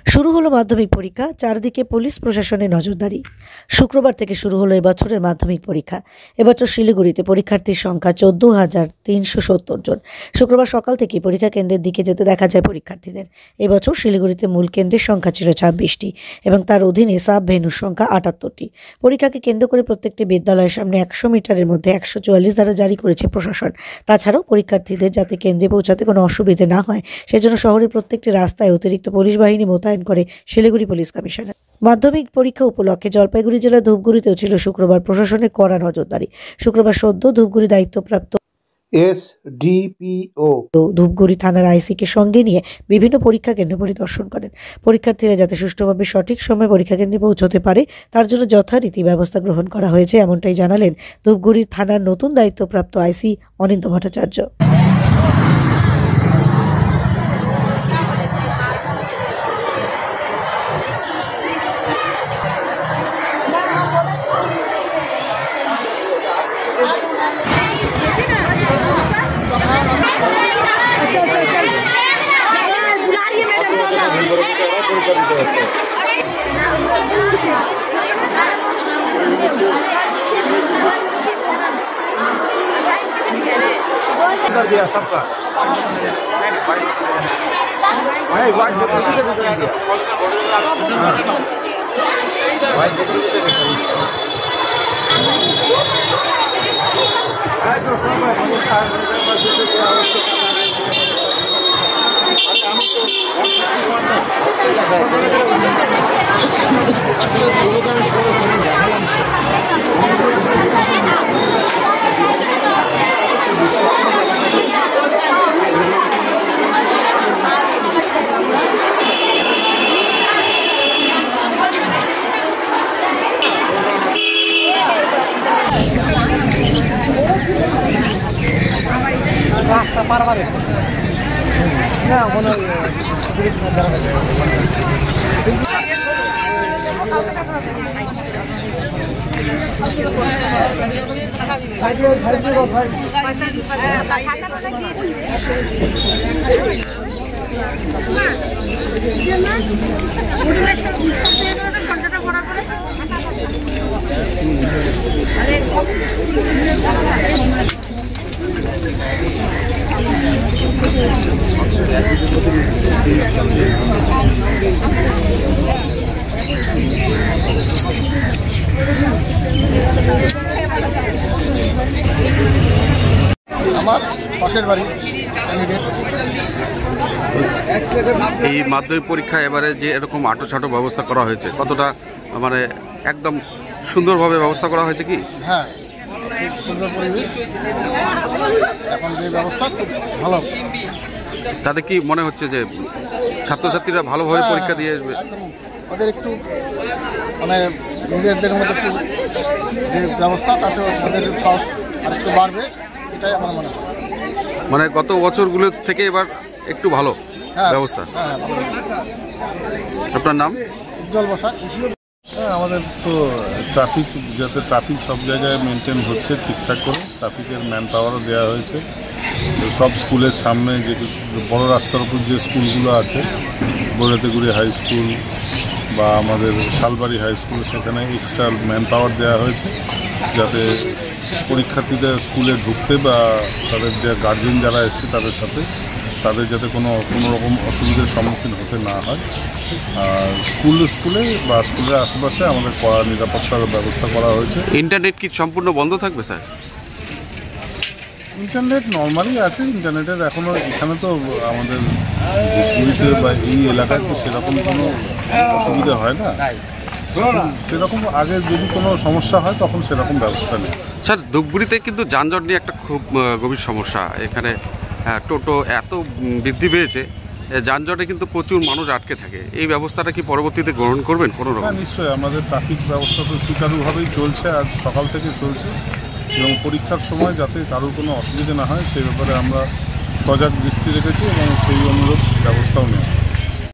শুরু হলো মাধ্যমিক পরীক্ষা, চারদিকে পুলিশ প্রশাসনের নজরদারি। শুক্রবার থেকে শুরু হলো এবছরের মাধ্যমিক পরীক্ষা। এবছর শিলিগুড়িতে পরীক্ষার্থীর সংখ্যা 14,370 জন। শুক্রবার সকাল থেকেই পরীক্ষা কেন্দ্রের দিকে যেতে দেখা যায় পরীক্ষার্থীদের। এবছর শিলিগুড়িতে মূল কেন্দ্রের সংখ্যা ছিল 26টি এবং তার অধীনে সাব ভেন্যুর সংখ্যা 78টি। পরীক্ষাকে কেন্দ্র করে প্রত্যেকটি বিদ্যালয়ের সামনে 100 মিটারের মধ্যে 144 ধারা জারি করেছে প্রশাসন। তাছাড়াও পরীক্ষার্থীদের যাতে কেন্দ্রে পৌঁছাতে কোনো অসুবিধে না হয় সেজন্য শহরের প্রত্যেকটি রাস্তায় অতিরিক্ত পুলিশ বাহিনী মোতায়েন করে শিলিগুড়ি পুলিশ কমিশনার। মাধ্যমিক পরীক্ষা উপলক্ষে জলপাইগুড়ি জেলার ধূপগুড়িতেও ছিল শুক্রবার প্রশাসনের কড়া নজরদারি। শুক্রবার সদ্য ধূপগুড়ি দায়িত্বপ্রাপ্ত এসডিপিও ধূপগুড়ি থানার আইসিকে সঙ্গে নিয়ে বিভিন্ন পরীক্ষা কেন্দ্র পরিদর্শন করেন। পরীক্ষার্থীরা যাতে সুষ্ঠুভাবে সঠিক সময়ে পরীক্ষা কেন্দ্রে পৌঁছতে পারে তার জন্য যথারীতি ব্যবস্থা গ্রহণ করা হয়েছে, এমনটাই জানালেন ধূপগুড়ি থানার নতুন দায়িত্বপ্রাপ্ত আইসি অনিন্দ্য ভট্টাচার্য। कर दिया सबका भाई वाइट बोतल के दे दिया वाइट बोतल के दे दिया जो सब রাস্তা পারবার না কোনো স্পিরিট না দরকার আমার পাশের বাড়ি এই মাধ্যমিক পরীক্ষা এবারে যে এরকম আঁটো ব্যবস্থা করা হয়েছে কতটা মানে একদম সুন্দরভাবে ব্যবস্থা করা হয়েছে কি? হ্যাঁ, খুব সুন্দর পরিবেশ, এখন যে ব্যবস্থা খুব ভালো। তাতে কি মনে হচ্ছে যে ছাত্রছাত্রীরা ভালোভাবে পরীক্ষা দিয়ে আসবে? ওদের একটু মানে নিজেদের মধ্যে একটু যে ব্যবস্থা তাতে ওদের সাহস আর একটু বাড়বে, এটাই আমার মনে হয়। মানে গত বছরগুলো থেকে এবার একটু ভালো ব্যবস্থা। হ্যাঁ, আপনার নাম? উজ্জ্বল বসাক। হ্যাঁ, আমাদের তো ট্রাফিক সব জায়গায় মেনটেন হচ্ছে ঠিকঠাক করে। ট্রাফিকের ম্যান পাওয়ারও দেওয়া হয়েছে। সব স্কুলের সামনে যে বড় রাস্তার উপর যে স্কুলগুলো আছে, বৈরাতিগুড়ি হাই স্কুল বা আমাদের শালবাড়ি হাই স্কুল, সেখানে এক্সট্রা ম্যান পাওয়ার দেওয়া হয়েছে যাতে পরীক্ষার্থীদের স্কুলে ঢুকতে বা তাদের যে গার্জেন যারা এসছে তাদের সাথে তাদের যাতে কোনো রকম অসুবিধার সম্মুখীন হতে না হয়। আর স্কুলে বা স্কুলের আশেপাশে আমাদের কড়া নিরাপত্তার ব্যবস্থা করা হয়েছে। ইন্টারনেট কি সম্পূর্ণ বন্ধ থাকবে স্যার? ইন্টারনেট নর্মালি আছে। ইন্টারনেটের এখনও এখানে তো আমাদের ধূপগুড়িতে বা এই এলাকায় তো সেরকম কোনো অসুবিধা হয় না। সেরকম আগে যদি কোনো সমস্যা হয় তখন সেরকম ব্যবস্থা নেই। স্যার, ধূপগুড়িতে কিন্তু যানজট নিয়ে একটা খুব গভীর সমস্যা। এখানে টোটো এত বৃদ্ধি পেয়েছে, যানজটে কিন্তু প্রচুর মানুষ আটকে থাকে। এই ব্যবস্থাটা কি পরবর্তীতে গ্রহণ করবেন কোনো রকম? হ্যাঁ, নিশ্চয়ই। আমাদের ট্রাফিক ব্যবস্থা তো সুচারুভাবেই চলছে, আজ সকাল থেকে চলছে, এবং পরীক্ষার সময় যাতে কারোর কোনো অসুবিধা না হয় সেই ব্যাপারে আমরা সজাগ দৃষ্টি রেখেছি এবং সেই অনুরূপ ব্যবস্থাও নেই।